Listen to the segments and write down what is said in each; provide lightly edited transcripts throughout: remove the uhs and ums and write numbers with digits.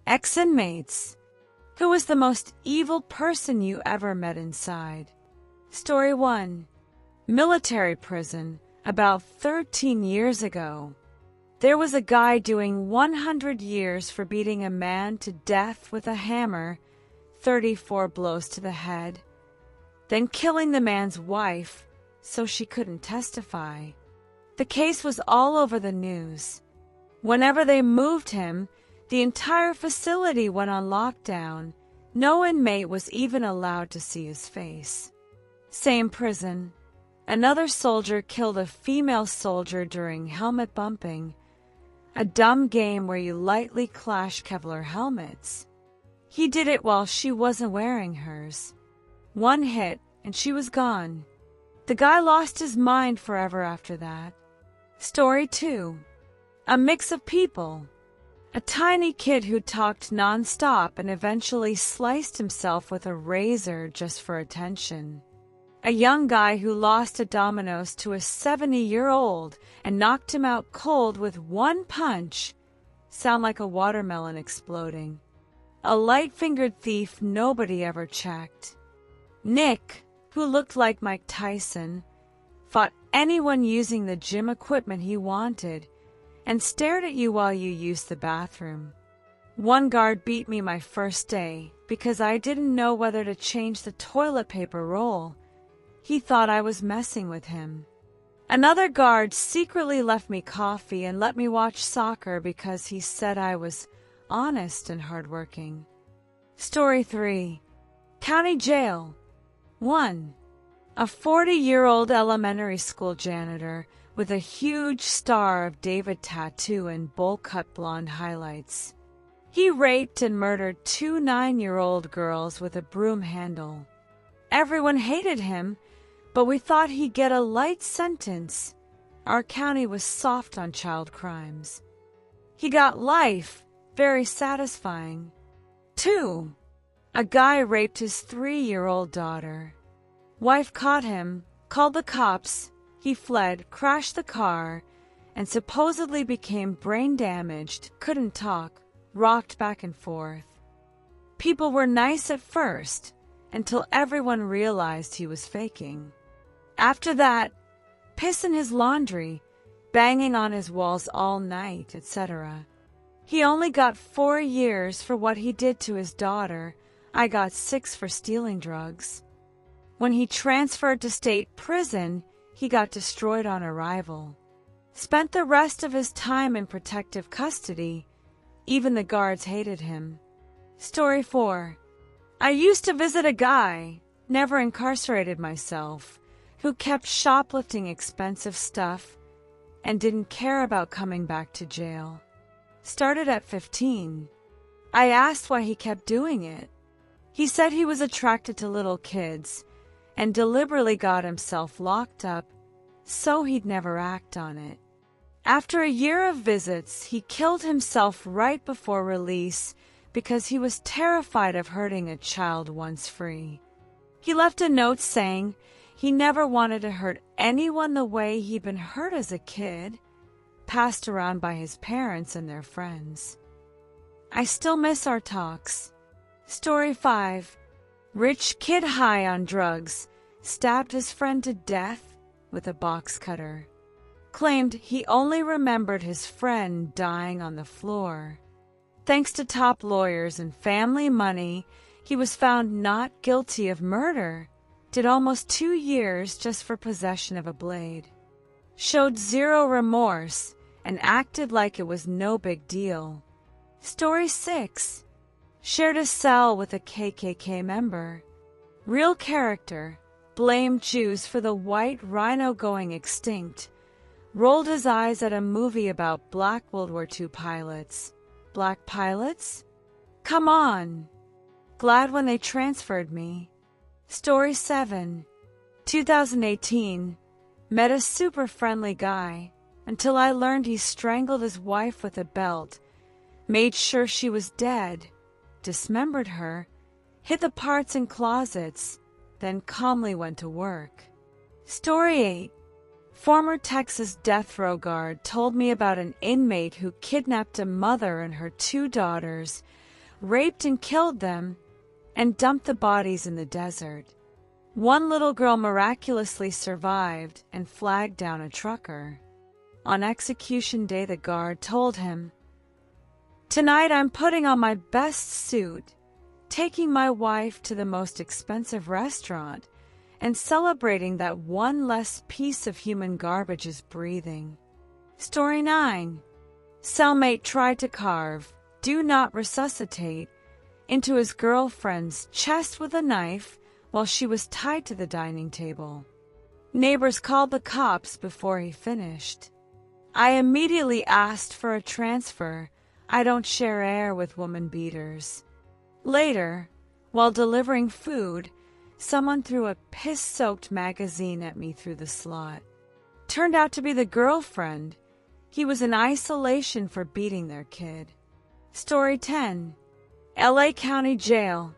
Ex-inmates. Who was the most evil person you ever met inside? Story 1. Military prison. About 13 years ago, there was a guy doing 100 years for beating a man to death with a hammer, 34 blows to the head, then killing the man's wife so she couldn't testify. The case was all over the news. Whenever they moved him, the entire facility went on lockdown. No inmate was even allowed to see his face. Same prison. Another soldier killed a female soldier during helmet bumping, a dumb game where you lightly clash Kevlar helmets. He did it while she wasn't wearing hers. One hit, and she was gone. The guy lost his mind forever after that. Story 2. A mix of people. A tiny kid who talked non-stop and eventually sliced himself with a razor just for attention. A young guy who lost a dominoes to a 70-year-old and knocked him out cold with one punch. Sound like a watermelon exploding. A light-fingered thief nobody ever checked. Nick, who looked like Mike Tyson, fought anyone using the gym equipment he wanted and stared at you while you used the bathroom. One guard beat me my first day because I didn't know whether to change the toilet paper roll. He thought I was messing with him. Another guard secretly left me coffee and let me watch soccer because he said I was honest and hardworking. Story 3. County Jail. 1. A 40-year-old elementary school janitor with a huge Star of David tattoo and bowl-cut blonde highlights. He raped and murdered 2 9-year-old girls with a broom handle. Everyone hated him, but we thought he'd get a light sentence. Our county was soft on child crimes. He got life, very satisfying. 2. A guy raped his 3-year-old daughter. Wife caught him, called the cops. He fled, crashed the car, and supposedly became brain damaged, couldn't talk, rocked back and forth. People were nice at first, until everyone realized he was faking. After that, piss in his laundry, banging on his walls all night, etc. He only got 4 years for what he did to his daughter. I got 6 for stealing drugs. When he transferred to state prison, he got destroyed on arrival. Spent the rest of his time in protective custody. Even the guards hated him. Story 4. I used to visit a guy, never incarcerated myself, who kept shoplifting expensive stuff and didn't care about coming back to jail. Started at 15. I asked why he kept doing it. He said he was attracted to little kids and deliberately got himself locked up so he'd never act on it. After a year of visits, he killed himself right before release because he was terrified of hurting a child once free. He left a note saying he never wanted to hurt anyone the way he'd been hurt as a kid, passed around by his parents and their friends. I still miss our talks. Story 5. Rich kid high on drugs stabbed his friend to death with a box cutter. Claimed he only remembered his friend dying on the floor. Thanks to top lawyers and family money, he was found not guilty of murder. Did almost 2 years just for possession of a blade. Showed zero remorse and acted like it was no big deal. Story 6. Shared a cell with a KKK member. Real character. Blamed Jews for the white rhino going extinct. Rolled his eyes at a movie about black World War II pilots. Black pilots? Come on. Glad when they transferred me. Story 7. 2018. Met a super friendly guy until I learned he strangled his wife with a belt, made sure she was dead, dismembered her, hid the parts in closets, then calmly went to work. Story 8. Former Texas death row guard told me about an inmate who kidnapped a mother and her 2 daughters, raped and killed them, and dumped the bodies in the desert. One little girl miraculously survived and flagged down a trucker. On execution day, the guard told him, "Tonight I'm putting on my best suit, taking my wife to the most expensive restaurant, and celebrating that one less piece of human garbage is breathing." Story 9. Cellmate tried to carve "Do not resuscitate" into his girlfriend's chest with a knife while she was tied to the dining table. Neighbors called the cops before he finished. "I immediately asked for a transfer. I don't share air with woman beaters." Later, while delivering food, someone threw a piss-soaked magazine at me through the slot. Turned out to be the girlfriend. He was in isolation for beating their kid. Story 10. LA County Jail.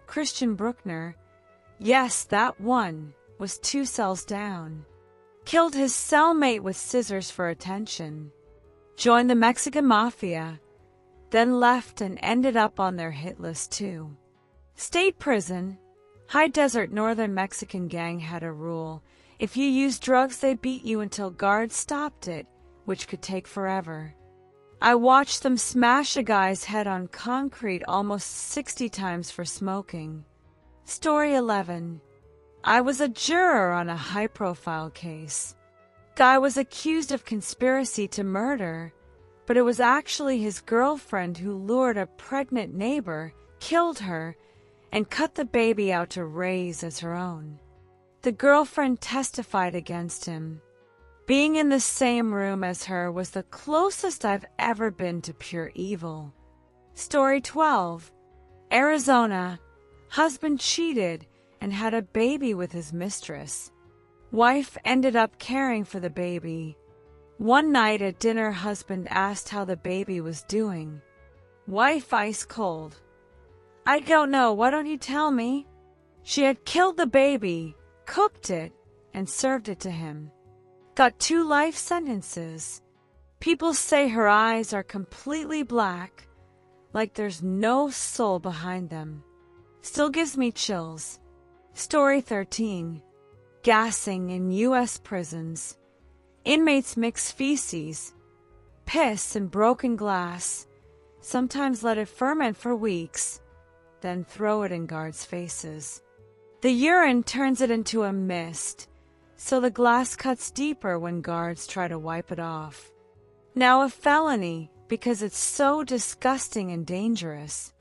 Christian Bruckner, yes, that one, was 2 cells down. Killed his cellmate with scissors for attention. Joined the Mexican Mafia, then left and ended up on their hit list too. State prison. High desert northern Mexican gang had a rule. If you used drugs, they beat you until guards stopped it, which could take forever. I watched them smash a guy's head on concrete almost 60 times for smoking. Story 11. I was a juror on a high-profile case. Guy was accused of conspiracy to murder, but it was actually his girlfriend who lured a pregnant neighbor, killed her, and cut the baby out to raise as her own. The girlfriend testified against him. Being in the same room as her was the closest I've ever been to pure evil. Story 12. Arizona. Husband cheated and had a baby with his mistress. Wife ended up caring for the baby. One night at dinner, husband asked how the baby was doing. Wife ice cold. "I don't know, why don't you tell me?" She had killed the baby, cooked it, and served it to him. Got 2 life sentences. People say her eyes are completely black, like there's no soul behind them. Still gives me chills. Story 13. Gassing in U.S. prisons. Inmates mix feces, piss, and broken glass, sometimes let it ferment for weeks, then throw it in guards' faces. The urine turns it into a mist, so the glass cuts deeper when guards try to wipe it off. Now a felony because it's so disgusting and dangerous.